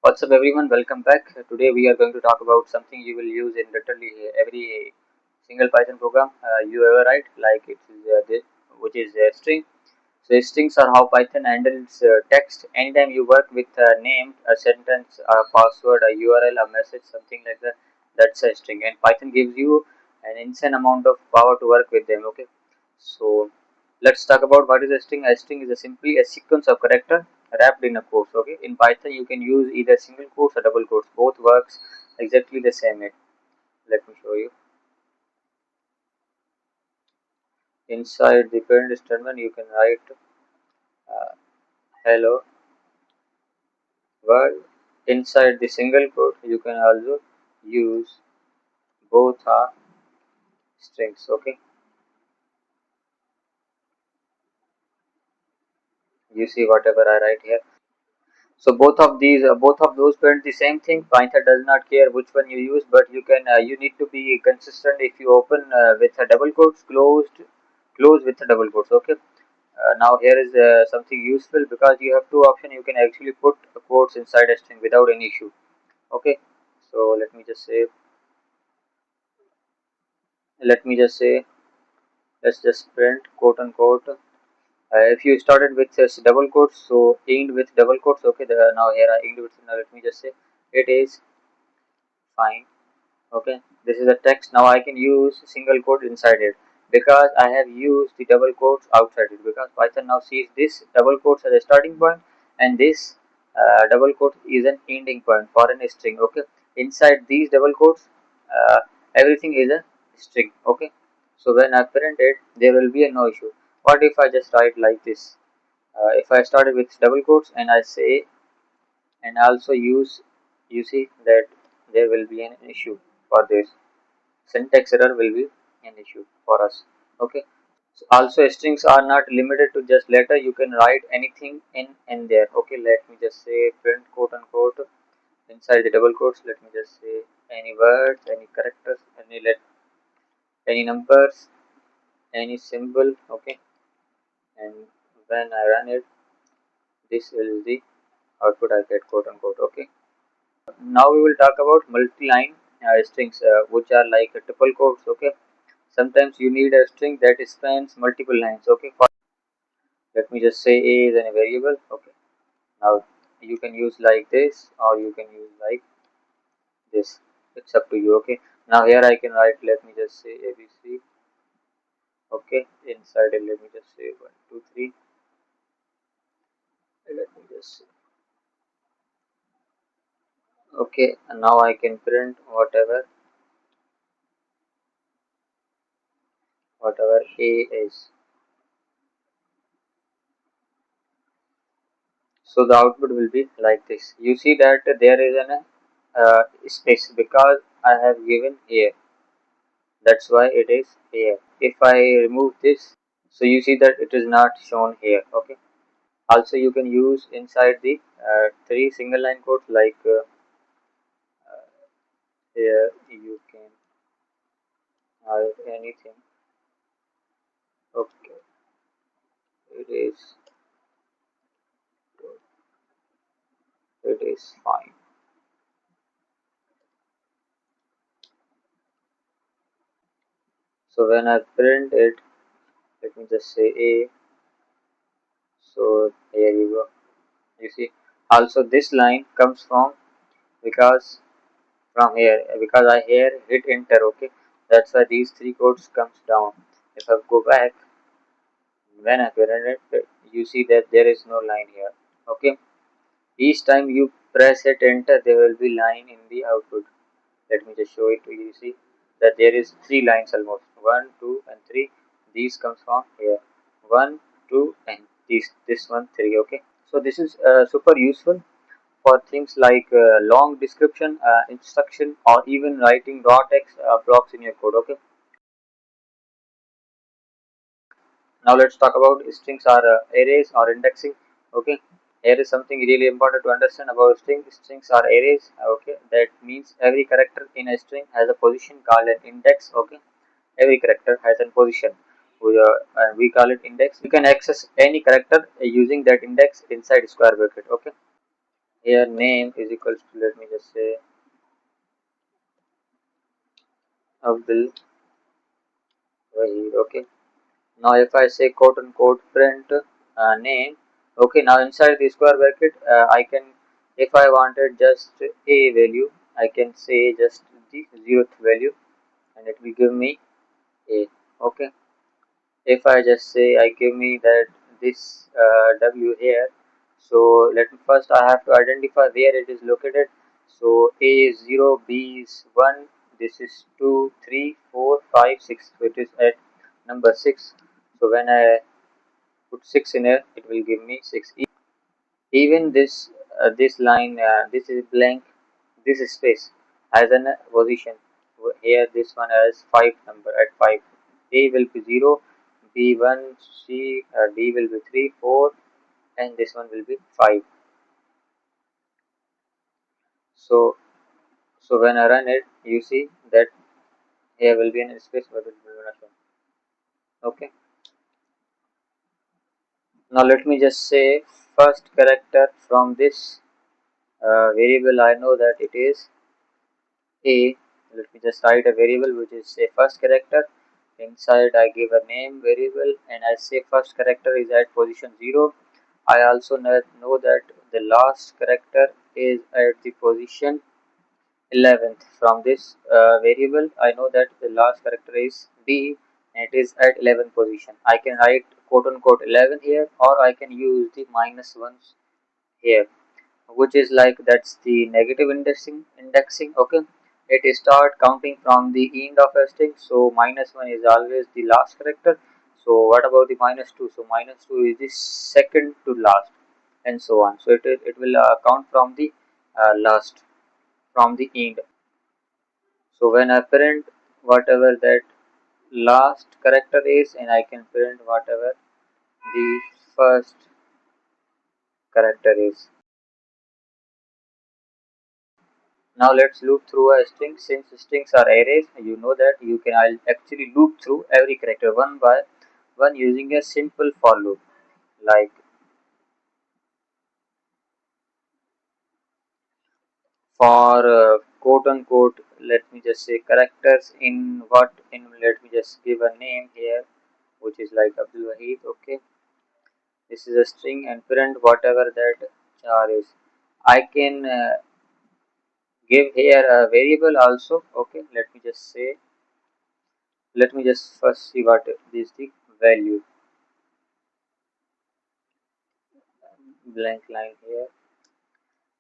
What's up, everyone? Welcome back. Today we are going to talk about something you will use in literally every single Python program you ever write, like it is which is a string. So strings are how Python handles text. Anytime you work with a name, a sentence, a password, a URL, a message, something like that, that's a string. And Python gives you an insane amount of power to work with them. Okay, so let's talk about what is a string. A string is simply a sequence of character wrapped in a quotes. Okay, in Python you can use either single quotes or double quotes. Both works exactly the same way. Let me show you. Inside the parent statement you can write uh, hello world. Inside the single quote you can also use both are strings. Okay, you see whatever I write here. So both of those print the same thing. Python does not care which one you use, but you need to be consistent. If you open with a double quotes, close with a double quotes. Okay. Now here is something useful because you have two options. You can actually put quotes inside a string without any issue. Okay. So let me just say, let's just print quote unquote. If you started with double quotes, so end with double quotes. Okay. Now here I end with. Now let me just say, it is fine. Okay, this is a text. Now I can use single quote inside it because I have used the double quotes outside it, because Python now sees this double quotes as a starting point and this double quote is an ending point for an string. Okay, inside these double quotes uh, everything is a string. Okay, so when I print it there will be a no issue. What if I just write like this? If I started with double quotes and I say and also use, you see that there will be an issue for this. Syntax error will be an issue for us. Okay, so also strings are not limited to just letter. You can write anything in there. Okay, let me just say print quote unquote inside the double quotes. Let me just say any words, any characters, any numbers, any symbol. Okay, and when I run it, this is the output I get, quote unquote. Okay, now we will talk about multi-line strings, which are like triple quotes. Okay, sometimes you need a string that spans multiple lines. Okay, let me just say a is a variable. Okay, now you can use like this or you can use like this. It's up to you. Okay, now here I can write, let me just say abc. Okay, inside it let me just say 1 2 3. Let me just say, okay, and now I can print whatever a is. So the output will be like this. You see that there is an space because I have given here. That's why it is here. If I remove this, so you see that it is not shown here. Okay, also you can use inside the three single line codes, like here you can have anything. Okay, it is fine. So when I print it, let me just say a. So here you go. You see, also this line comes from, because from here, because I here hit enter. Okay, that's why these three codes comes down. If I go back, when I print it, you see that there is no line here. Okay, each time you press it enter, there will be line in the output. Let me just show it to you. You see that there is three lines almost, 1 2 and 3. These comes from here, 1 2, and this one 3. Okay, so this is super useful for things like long description, instruction, or even writing raw text blocks in your code. Okay, now let's talk about strings are arrays or indexing. Okay, here is something really important to understand about strings. Strings are arrays. Okay, that means every character in a string has a position called an index. Okay, every character has a position. We call it index. You can access any character using that index inside square bracket. Okay, here name is equals to, let me just say, Abdul Wahid. Okay. Now if I say quote unquote print name, okay, now inside the square bracket, I can, if I wanted just a value, I can say just the zeroth value, and it will give me a. Okay. If I just say I give me that this w here, so let me first I have to identify where it is located. So a is 0, b is 1, this is 2, 3, 4, 5, 6. So it is at number 6. So when I put 6 in here, it will give me 6. Even this line, this is blank, this space has an position. Here this one has 5 number at 5. A will be 0, B 1, C, D will be 3, 4, and this one will be 5. So so when I run it, you see that here will be an space, but it will not show. Okay. Now let me just say first character from this variable. I know that it is a. Let me just write a variable which is say first character. Inside I give a name variable and I say first character is at position 0. I also know that the last character is at the position 11th. From this variable I know that the last character is D and it is at 11th position. I can write quote unquote 11 here, or I can use the minus ones here, which is like that's the negative indexing. Okay, it start counting from the end of a string, so minus 1 is always the last character. So what about the minus 2? So minus 2 is the second to last, and so on. So it will count from the last, from the end. So when I print whatever that last character is, and I can print whatever the first character is. Now let's loop through a string. Since strings are arrays, you know that you can I'll actually loop through every character one by one using a simple for loop. Like for quote unquote, let me just say characters in what in, let me just give a name here, which is like Abdul Wahid. Okay, this is a string and print whatever that char is. I can give here a variable also. Okay, let me just first see what is the value. Blank line here.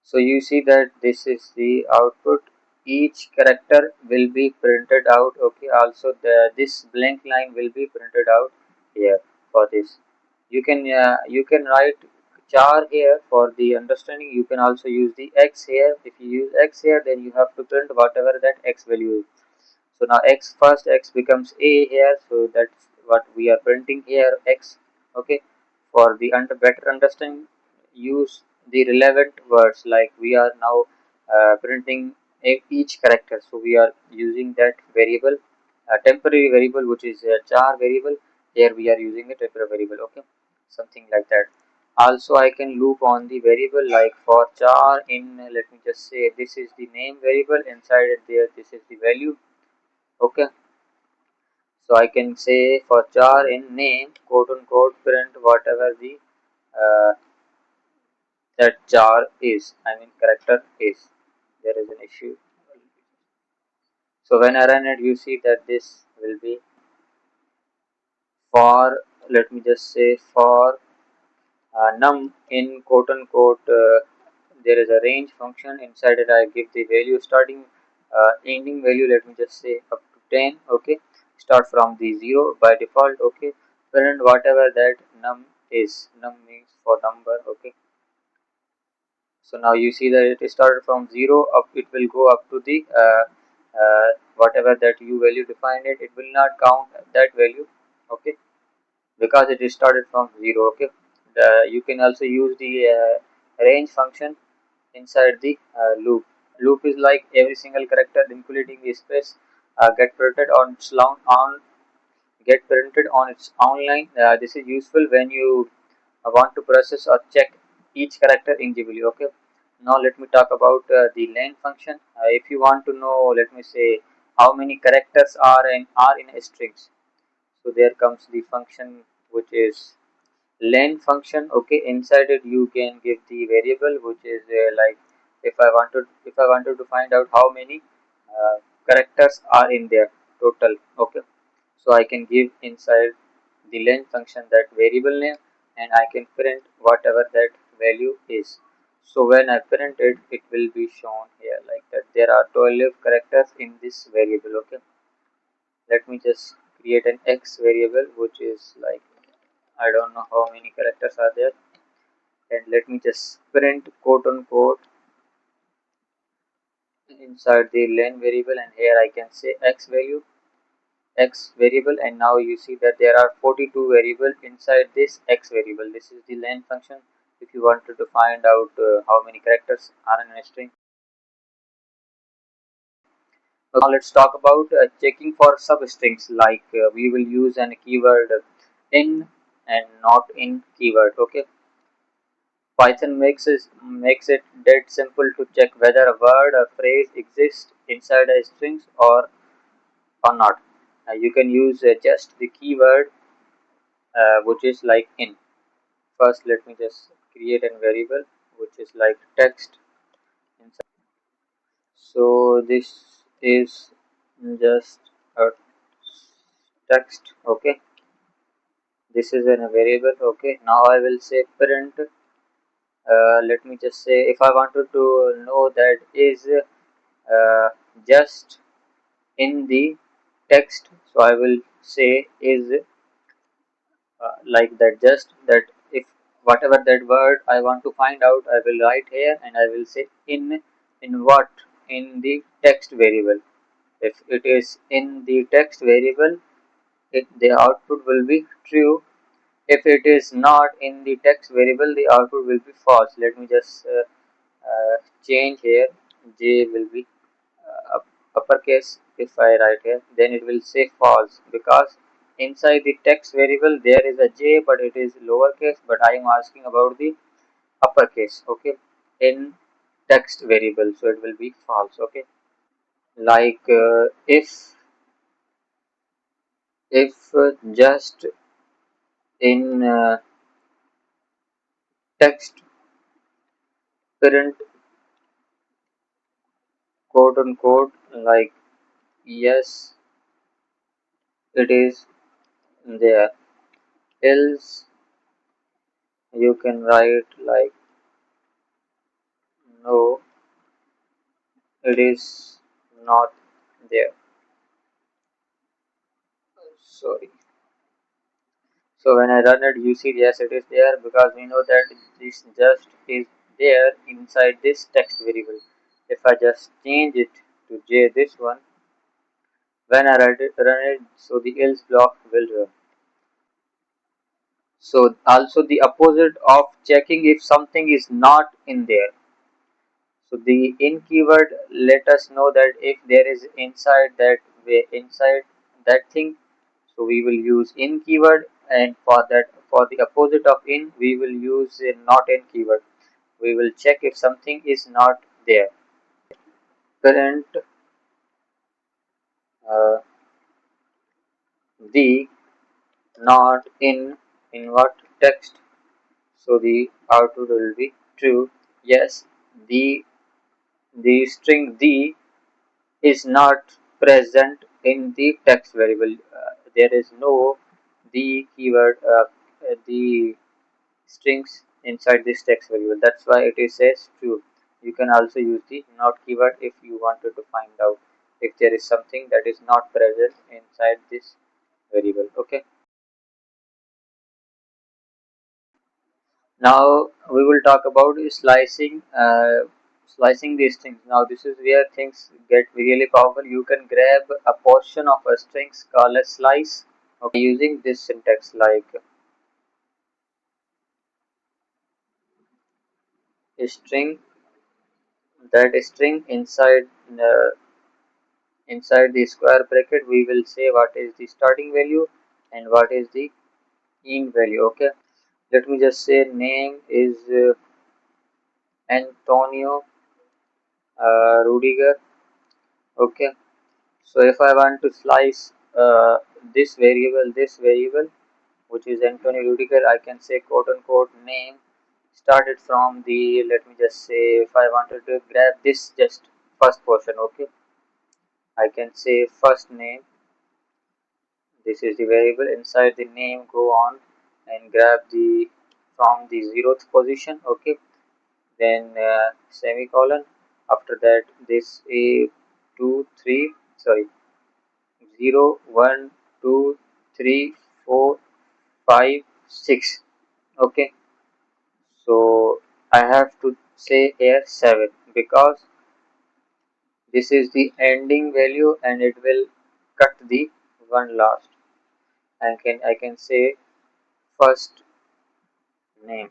So you see that this is the output. Each character will be printed out. Okay, also this blank line will be printed out here for this. You can write char here for the understanding. You can also use the x here. If you use x here, then you have to print whatever that x value is. So now x, first x becomes a here, so that's what we are printing here, x. Okay, for the better understanding, use the relevant words, like we are now printing each character, so we are using that variable, a temporary variable which is a char variable. Here we are using a temporary variable. Okay, something like that. Also I can loop on the variable, like for char in, let me just say this is the name variable, inside it there this is the value. Okay, so I can say for char in name quote unquote print whatever the uh, that char is, I mean character is. There is an issue. So when I run it, you see that this will be for, let me just say for num in quote unquote, there is a range function. Inside it I give the value starting ending value, let me just say up to 10. Okay, start from the 0 by default. Okay, print whatever that num is. Num means for number. Okay, so now you see that it started from 0 up, it will go up to the whatever that u value defined it will not count that value. Okay, because it is started from 0. Okay, you can also use the range function inside the loop. Loop is like every single character including the space get printed on its on get printed on its own line. This is useful when you want to process or check each character individually. Okay, Now let me talk about the len function. If you want to know, let me say, how many characters are in a strings. So there comes the function which is len function. Okay, inside it you can give the variable which is like, if I wanted to find out how many characters are in there total. Okay, so I can give inside the len function that variable name, and I can print whatever that value is. So when I print it, it will be shown here like that there are 12 characters in this variable. Okay, let me just create an x variable which is like, I don't know how many characters are there, and let me just print quote unquote inside the len variable, and here I can say x variable, and now you see that there are 42 variables inside this x variable. This is the len function if you wanted to find out how many characters are in a string. Now let's talk about checking for substrings, like we will use an keyword in and not in keyword. Okay, Python makes it dead simple to check whether a word or phrase exists inside a strings or not. You can use just the keyword which is like in. First, let me just create a variable which is like text inside. So this is just a text. Okay, this is in a variable. Okay, now I will say print. Let me just say, if I wanted to know that is just in the text, so I will say is like that, just that, if whatever that word I want to find out, I will write here and I will say in what, in the text variable. If it is in the text variable, the output will be true. If it is not in the text variable, the output will be false. Let me just change here, j will be uppercase. If I write here, then it will say false, because inside the text variable there is a j, but it is lowercase, but I am asking about the uppercase. Okay, in text variable, so it will be false. Okay, like if just in text print quote unquote like yes, it is there, else you can write like no, it is not there. Sorry. So when I run it, you see yes, it is there, because we know that this just is there inside this text variable. If I just change it to j, this one, when I run it, so the else block will run. So also the opposite of checking if something is not in there. So the in keyword let us know that if there is inside that thing, so we will use in keyword, and for the opposite of in we will use a not in keyword. We will check if something is not there. Print uh, the not in what text, so the output will be true. Yes, the string the is not present in the text variable. There is no the keyword, the strings inside this text variable. That's why it is says true. You can also use the not keyword if you wanted to find out if there is something that is not present inside this variable. Okay. Now we will talk about slicing these strings. Now this is where things get really powerful. You can grab a portion of a strings called a slice. Okay, using this syntax like a string, that string inside the square bracket we will say what is the starting value and what is the end value. Okay, let me just say name is Antonio Rudiger. Okay, so if I want to slice this variable, which is Antonio Rudiger, I can say quote unquote name started from the, let me just say, if I wanted to grab this just first portion, okay, I can say first name. This is the variable inside the name. Go on and grab the from the zeroth position, okay, then semicolon. After that, this a 2 3 sorry 0 1 2 3 4 5 6, okay. So I have to say here 7 because this is the ending value and it will cut the one last, and I can say first name.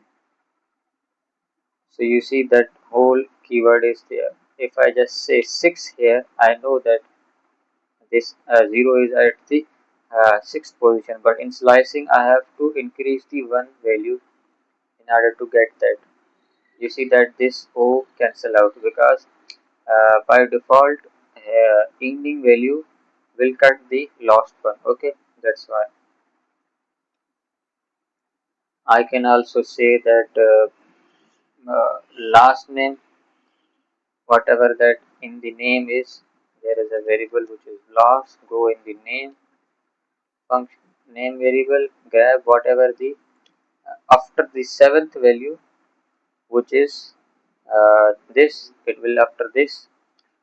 So you see that whole keyword is there. If I just say 6 here, I know that this 0 is at the sixth position, but in slicing I have to increase the one value in order to get that. You see that this O cancel out because by default ending value will cut the last one, okay. That's why I can also say that last name, whatever that in the name is, there is a variable which is last. Go in the name function, name variable, grab whatever the after the seventh value, which is this. It will after this,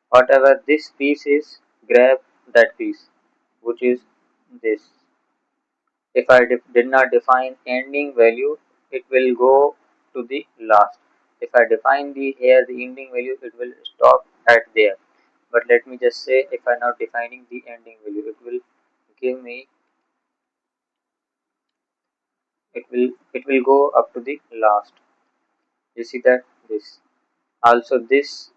whatever this piece is, grab that piece, which is this. If I did not define ending value, it will go to the last. If I define the here the ending value, it will stop at there. But let me just say, if I am not defining the ending value, it will give me, it will go up to the last. You see that this also this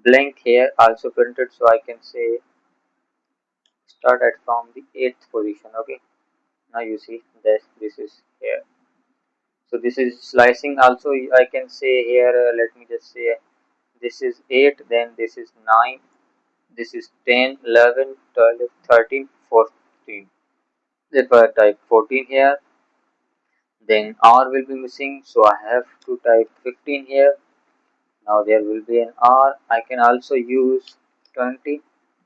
blank here also printed, so I can say start at from the eighth position, okay. Now you see this is here. So this is slicing also. I can say here, let me just say this is 8, then this is 9, this is 10, 11, 12, 13, 14. If I type 14 here, then R will be missing, so I have to type 15 here. Now there will be an R. I can also use 20,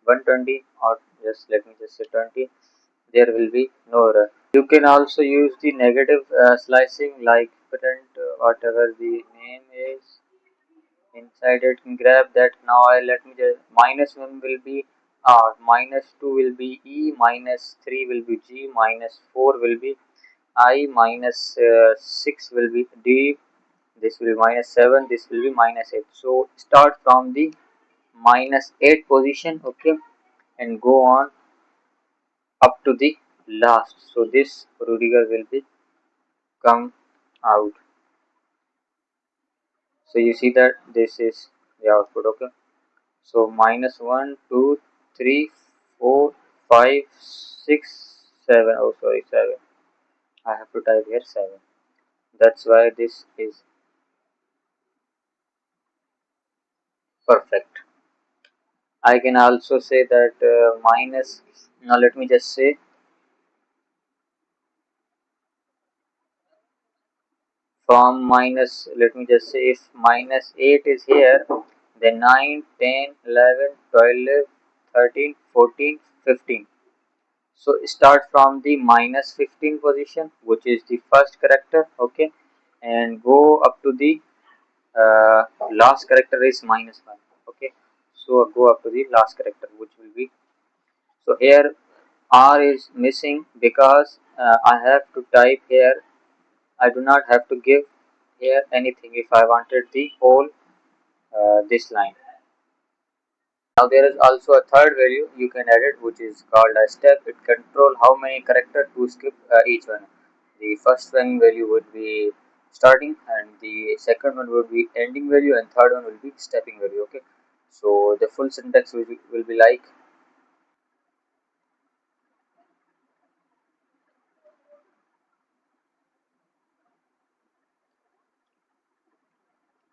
120, or just let me just say 20. There will be no error. You can also use the negative slicing, like print whatever the name is inside it. Grab that. Now I let me just minus 1 will be R, minus 2 will be E, minus 3 will be G, minus 4 will be I, minus 6 will be D, this will be minus 7, this will be minus 8. So start from the minus 8 position, okay, and go on up to the last. So this Rudiger will be come out. So you see that this is the output, okay. So minus 1, 2, 3, 4, 5, 6, 7. Oh, sorry, 7. I have to type here 7. That's why this is perfect. I can also say that minus, now let me just say from minus, let me just say if minus 8 is here, then 9, 10, 11, 12, 13, 14, 15. So start from the minus 15 position, which is the first character, okay, and go up to the last character is minus 1, okay. So go up to the last character, which will be, so here R is missing because I have to type here. I do not have to give here anything if I wanted the whole this line. Now there is also a third value you can add it, which is called a step. It control how many character to skip each one. The first one value would be starting, and the second one would be ending value, and third one will be stepping value. Okay, so the full syntax will be like,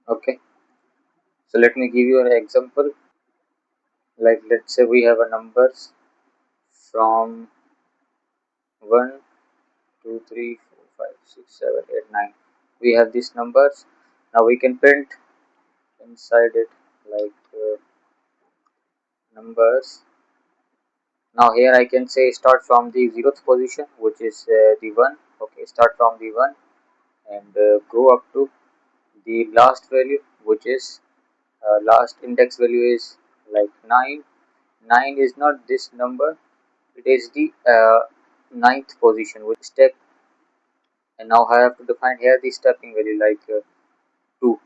okay. So let me give you an example. Like let's say we have a numbers from 1, 2, 3, 4, 5, 6, 7, 8, 9. We have these numbers. Now we can print inside it like numbers. Now here I can say start from the zeroth position, which is the 1. Okay, start from the 1 and go up to the last value, which is last index value is like 9. 9 is not this number, it is the ninth position with step. And now I have to define here the stepping value like 2.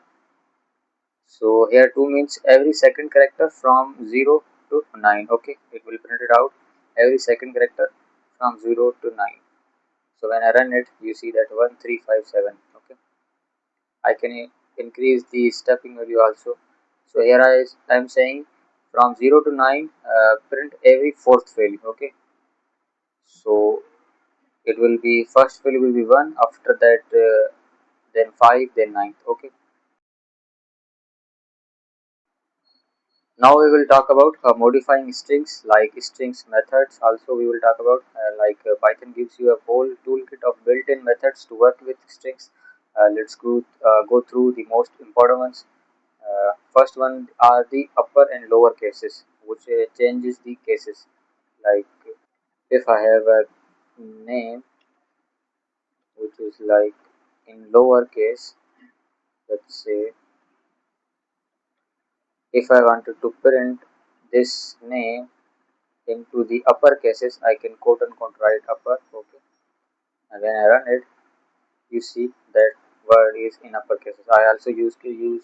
So here 2 means every second character from 0 to 9. Okay, it will print it out every second character from 0 to 9. So when I run it, you see that 1357. Okay, I can increase the stepping value also. So here I am saying from 0 to 9, print every fourth value. Okay, so it will be first value will be 1, after that then 5, then 9. Okay, now we will talk about modifying strings, like strings methods. Also we will talk about Python gives you a whole toolkit of built-in methods to work with strings. Let's go through the most important ones. First one are the upper and lower cases, which changes the cases. Like if I have a name which is like in lower case, let's say if I wanted to print this name into the upper cases, I can quote unquote write upper. Okay, and when I run it, you see that word is in upper cases. I also used to use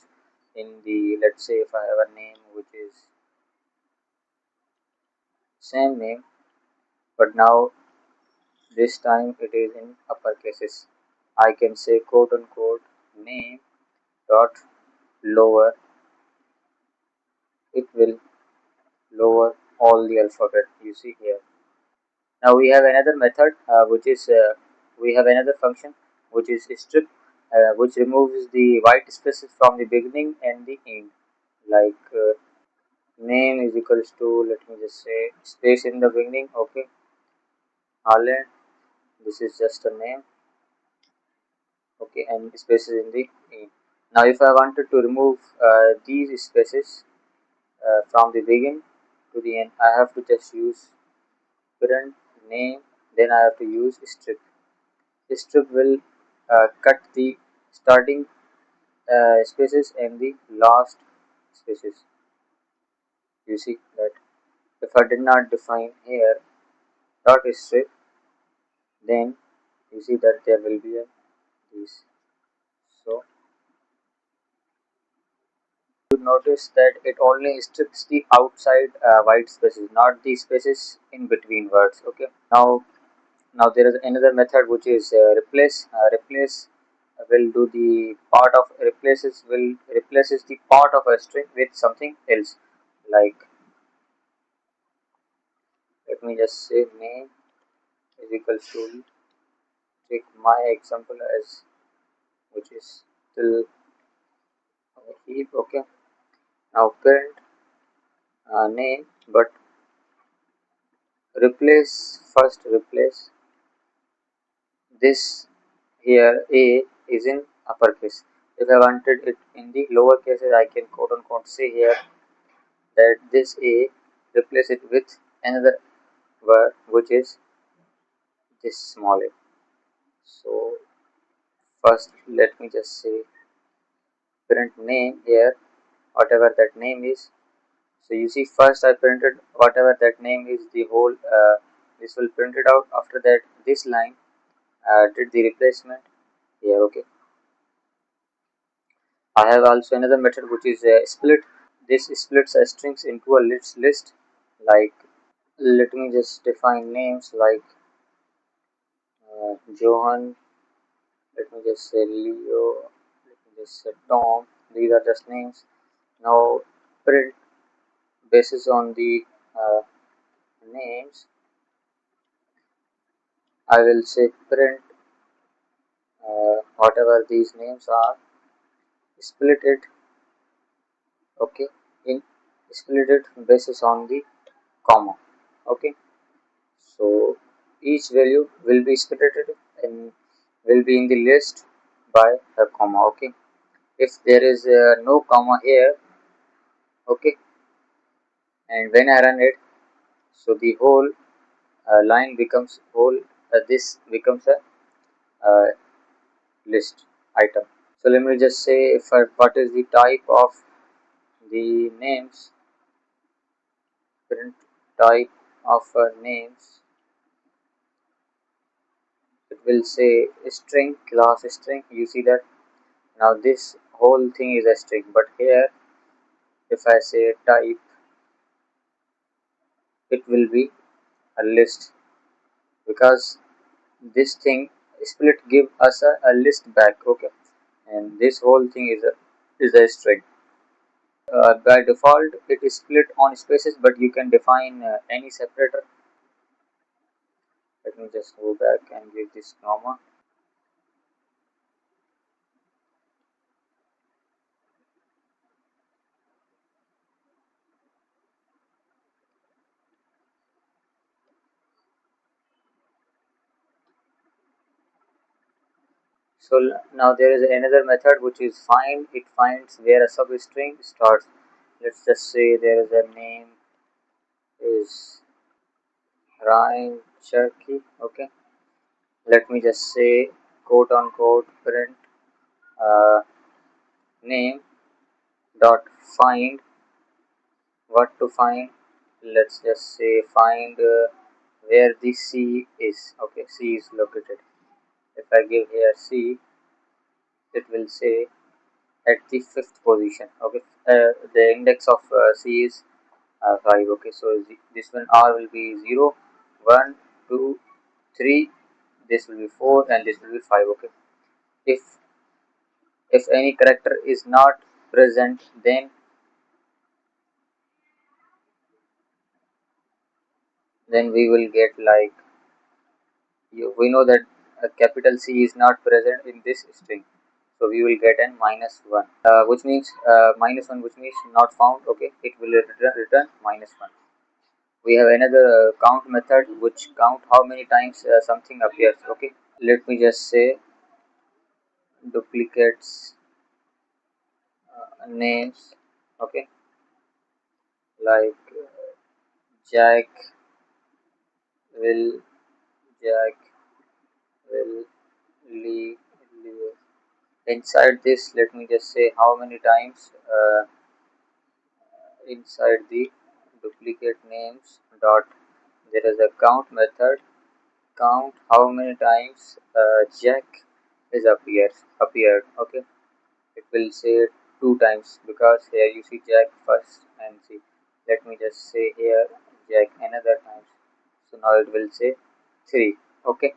in the, let's say if I have a name which is same name, but now this time it is in upper cases. I can say quote unquote name dot lower. It will lower all the alphabet. You see here. Now we have another method which is we have another function which is strip, which removes the white spaces from the beginning and the end. Like name is equals to, let me just say, space in the beginning. Okay, Harlan. This is just a name. Okay, and spaces in the end. Now if I wanted to remove these spaces from the beginning to the end, I have to just use parent name, then I have to use strip. Strip will cut the starting spaces and the last spaces. You see that if I did not define here dot strip, then you see that there will be a this. So you notice that it only strips the outside white spaces, not the spaces in between words. Okay. Now there is another method which is replace. Replace will do the part of replaces the part of a string with something else. Like let me just say name is equals to, take my example as which is still a heap. Okay. Now parent name, but replace this here a is in uppercase. If I wanted it in the lower cases, I can quote unquote say here that this a replace it with another word which is this small a. So first let me just say print name here, whatever that name is. So you see first I printed whatever that name is, the whole this will print it out. After that this line did the replacement here. Okay, I have also another method which is split. This splits strings into a list. Like let me just define names like Johan. Let me just say Leo. Let me just say Tom. These are just names. Now print basis on the uh, names. I will say print whatever these names are. Split it Okay, in split it basis on the comma. Okay, so each value will be splitted and will be in the list by a comma. Okay, if there is no comma here, okay, and when I run it, so the whole line becomes whole. This becomes a uh, list item. So let me just say if what is the type of the names, print type of names. It will say string, class string. You see that now this whole thing is a string, but here if I say type, it will be a list, because this thing split give us a list back. Okay, and this whole thing is a string. By default it is split on spaces, but you can define any separator. Let me just go back and give this comma. So now there is another method which is find. It finds where a substring starts. Let's just say there is a name is Ryan Cherokee. Okay, let me just say quote unquote print uh, name dot find. What to find? Let's just say find where the C is. Okay, C is located. If I give here C, it will say at the fifth position. Okay, the index of C is 5. Okay, so this one R will be 0, 1, 2, 3. This will be 4 and this will be 5. Okay, if any character is not present, then we will get like we know that a capital C is not present in this string, so we will get an -1, which means -1, which means not found. Okay, it will return -1. We have another count method which count how many times something appears. Okay, let me just say duplicates names. Okay, like Jack will, Jack will leave. Inside this, let me just say how many times inside the duplicate names dot, there is a count method. Count how many times Jack is appeared. Okay, it will say 2 times, because here you see Jack first and see. Let me just say here Jack another time. So now it will say 3. Okay.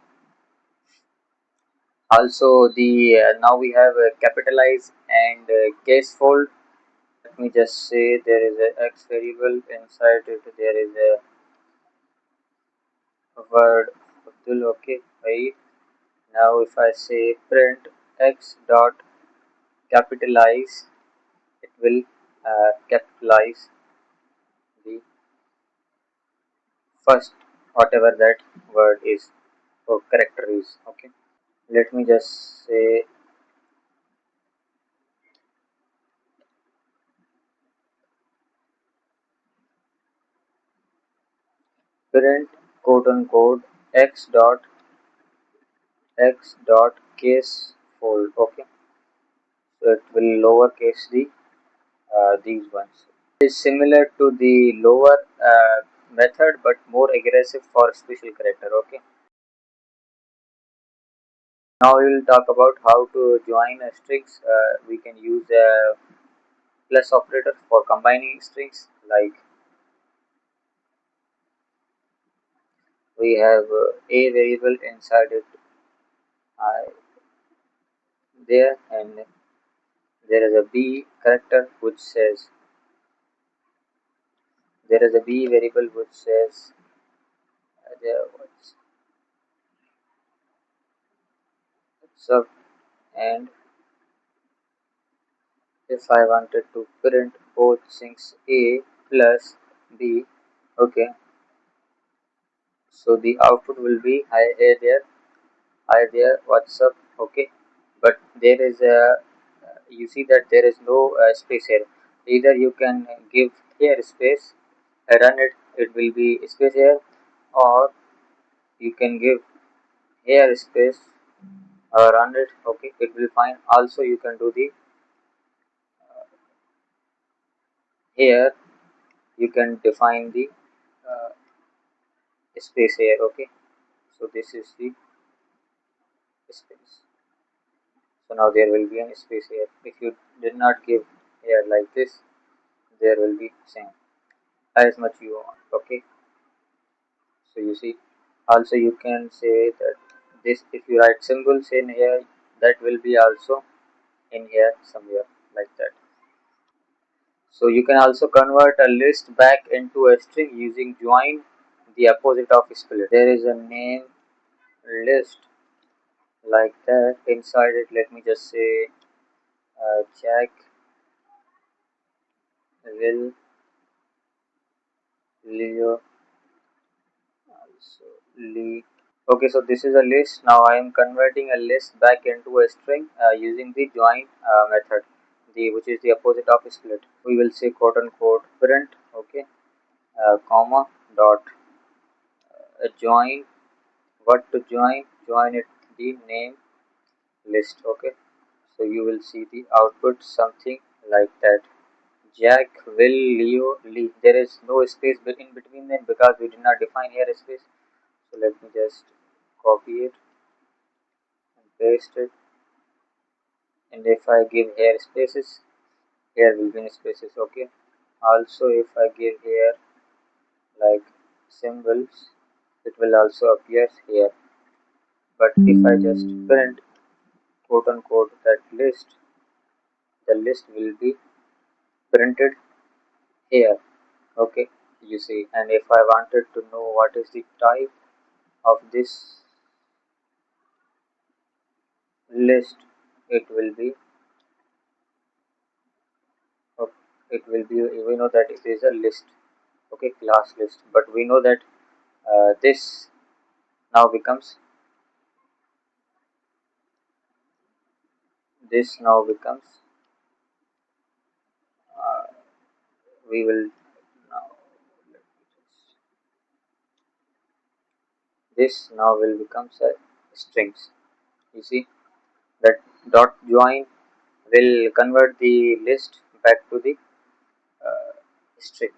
Also the now we have capitalize and case fold. Let me just say there is a x variable inside it. There is a word Abdul. Okay, right. Now if I say print x dot capitalize, it will capitalize the first whatever that word is or character is. Okay, let me just say print quote unquote x dot case fold. Okay, so it will lowercase the these ones. It is similar to the lower method but more aggressive for special character. Okay, now we will talk about how to join strings. We can use a plus operator for combining strings. Like we have a variable inside it there, and there is a b character which says, there is a b variable which says there what's up, and if I wanted to print both things A plus B, okay, so the output will be hi there, what's up, okay, but there is a you see that there is no space here. Either you can give here space, run it, it will be space here, or you can give here space, run it, okay, it will fine. Also you can do the here, you can define the uh, space here, okay, so this is the space. So now there will be a space here. If you did not give here like this, there will be same as much you want, okay. So you see, also you can say that this, if you write symbols in here, that will be also in here somewhere like that. So you can also convert a list back into a string using join, the opposite of split. There is a name list like that. Inside it, let me just say Jack will Leo also Lee. Okay, so this is a list. Now I am converting a list back into a string using the join method, the which is the opposite of split. We will say quote unquote print, okay, comma dot join. What to join? Join it the name list, okay. So you will see the output something like that. Jack, Will, Leo, Lee. There is no space in between them because we did not define here a space. So let me just copy it and paste it. And if I give here spaces, here will be spaces, okay. Also if I give here like symbols, it will also appear here. But if I just print quote unquote that list, the list will be printed here, okay, you see. And if I wanted to know what is the type of this list, it will be okay, it will be, we know that it is a list, okay, class list, but we know that this now becomes uh, we will now this now will becomes a strings, you see that dot join will convert the list back to the string.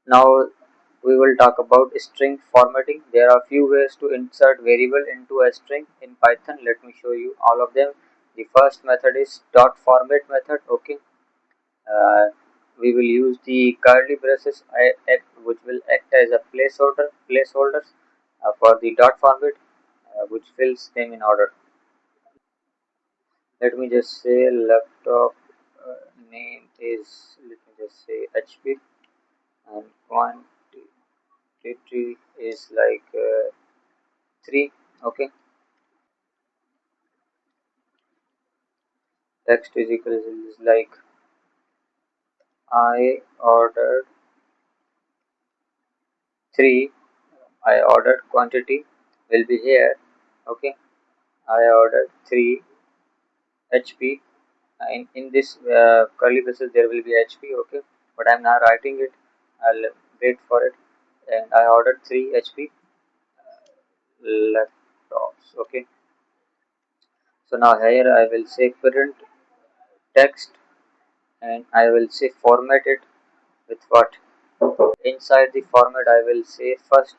Now we will talk about string formatting. There are few ways to insert variable into a string in Python. Let me show you all of them. The first method is dot format method, okay. uh, we will use the curly braces which will act as a placeholders for the dot format, which fills them in order. Let me just say laptop name is, let me just say HP, and quantity is like 3, okay. Text is equal is like I ordered 3, I ordered quantity will be here, okay. I ordered 3 HP. In this curly braces there will be HP, okay, but I'm not writing it. I'll wait for it. And I ordered 3 HP laptops, okay. So now here I will say print text, and I will say format it with what? Inside the format I will say first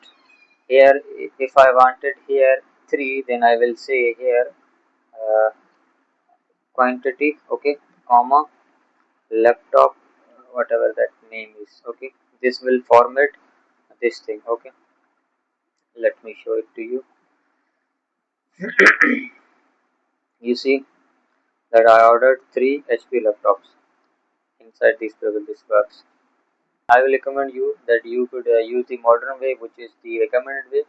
here, if I wanted here 3, then I will say here uh, quantity, okay, comma laptop, whatever that name is, okay. This will format this thing, okay. Let me show it to you. You see that I ordered 3 HP laptops. Inside this table this works. I will recommend you that you could use the modern way, which is the recommended way,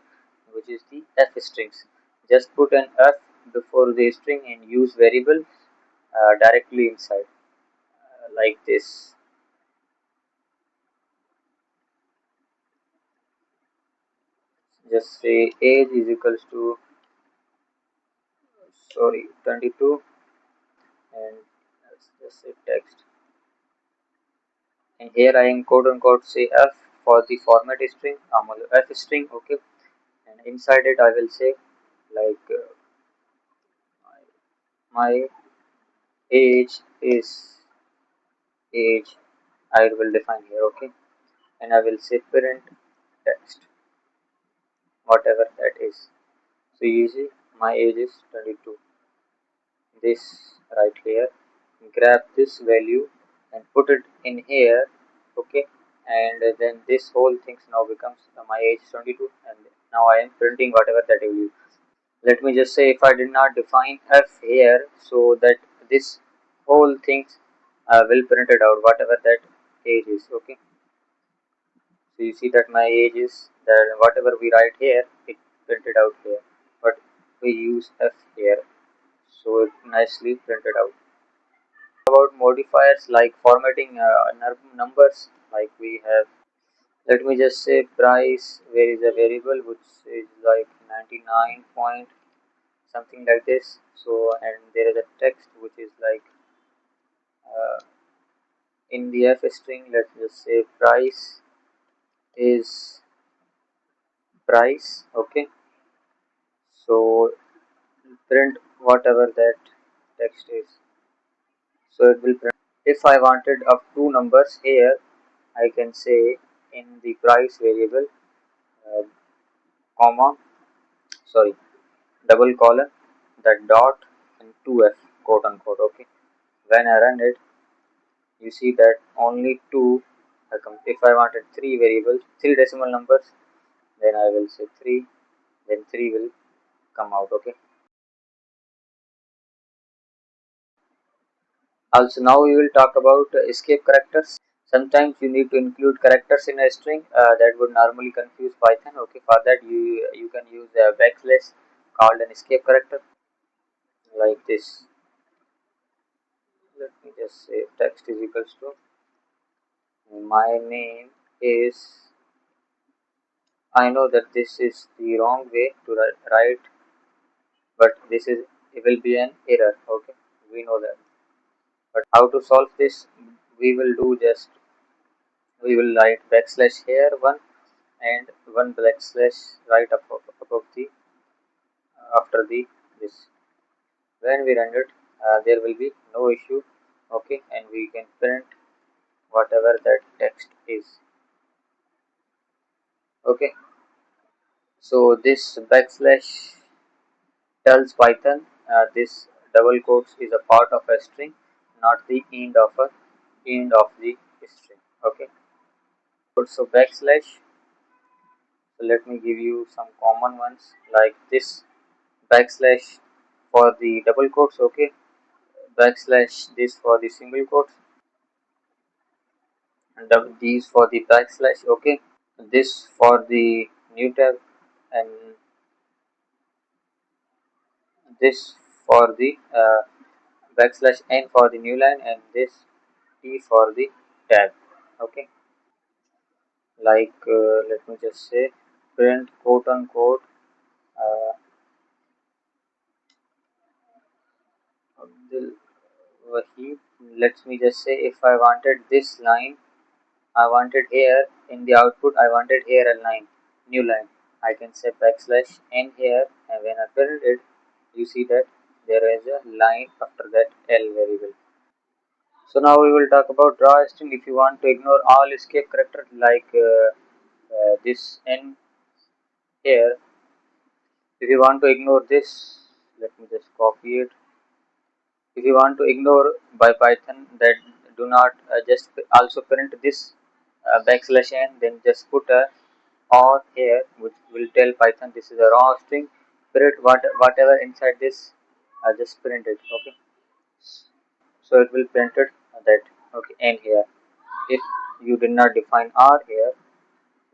which is the F strings. Just put an F before the string and use variables directly inside, like this. Just say age is equals to, sorry, 22, and let's just say text. And here I am quote unquote say f for the format string, f string, okay. And inside it I will say like my age is age. I will define here, okay. And I will say parent text, whatever that is. So you see my age is 22. This right here, grab this value and put it in here, okay. And then this whole things now becomes my age 22, and now I am printing whatever that value. Let me just say if I did not define f here, so that this whole things will print it out whatever that age is, okay. So you see that my age is that whatever we write here, it printed out here, but we use f here, so it nicely printed out. About modifiers like formatting numbers, like we have, let me just say price, where is a variable which is like 99 point something like this. So and there is a text which is like uh, in the f string, let's just say price is price, okay. So print whatever that text is, so it will print. If I wanted of two numbers here, I can say in the price variable, uh, comma, sorry, double colon, that dot and 2f, quote unquote, okay. When I run it, you see that only two if I wanted three variables, three decimal numbers, then I will say 3, then 3 will come out, okay. Also now we will talk about escape characters. Sometimes you need to include characters in a string that would normally confuse Python, okay. For that you can use a backslash called an escape character, like this. Let me just say text is equals to my name is, I know that this is the wrong way to write, but this is, it will be an error, okay. We know that, but how to solve this, we will do just, we will write backslash here one, and one backslash right above the after the this. When we run it, there will be no issue, okay. And we can print whatever that text is, okay. So this backslash tells Python this double quotes is a part of a string, not the end of the string, okay. So backslash, so let me give you some common ones like this backslash for the double quotes, okay. Backslash this for the single quotes, and these for the backslash, okay. This for the new tab, and this for the backslash n for the new line, and this t for the tab, okay. Like let me just say print quote unquote uh, Abdul Wahid. Let me just say if I wanted this line, I wanted here in the output, I wanted here a line, new line. I can say backslash n here, and when I print it, you see that there is a line after that L variable. So now we will talk about draw string. If you want to ignore all escape characters like this n here, if you want to ignore this, let me just copy it. If you want to ignore by Python that do not just also print this backslash n, then just put a or here, which will tell Python this is a raw string. Print whatever inside this, just print it, okay. So it will print it that, okay. And here, if you did not define r here,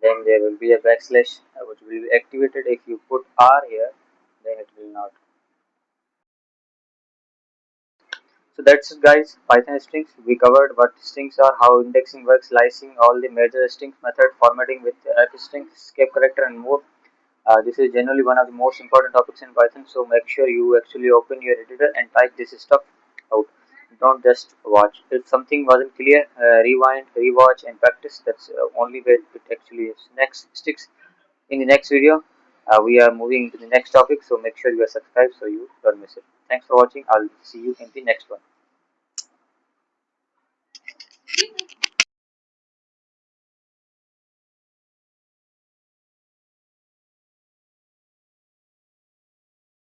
then there will be a backslash which will be activated. If you put r here, then it will not. So that's it guys, Python strings. We covered what strings are, how indexing works, slicing, all the major strings method, formatting with string, escape character and more. This is generally one of the most important topics in Python, so make sure you actually open your editor and type this stuff out. Don't just watch. If something wasn't clear, rewind, rewatch and practice. That's only way it actually is. Next sticks. In the next video, we are moving to the next topic, so make sure you are subscribed so you don't miss it. Thanks for watching. I'll see you in the next one.